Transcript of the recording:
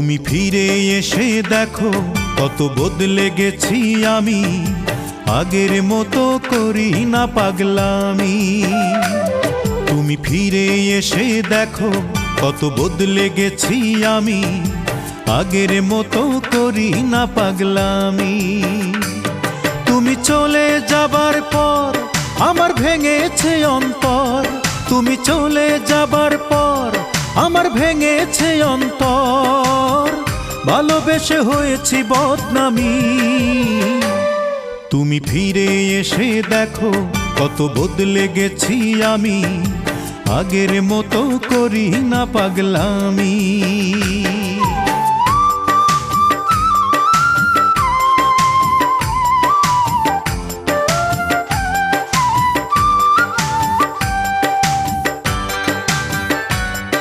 তুমি ফিরে এসে দেখো কত বদলে গেছি আমি, আগের মতো করি না পাগলামি। তুমি ফিরে এসে দেখো কত বদলে গেছি আমি, আগের মতো করি না পাগলামি। তুমি চলে যাবার পর আমার ভেঙেছে অন্তর, তুমি চলে যাবার পর আমার ভেঙেছে অন্তর, ভালোবেসে হয়েছি বদনামি। তুমি ফিরে এসে দেখো কত বদলে গেছি আমি, আগের মতো করি না পাগলামি।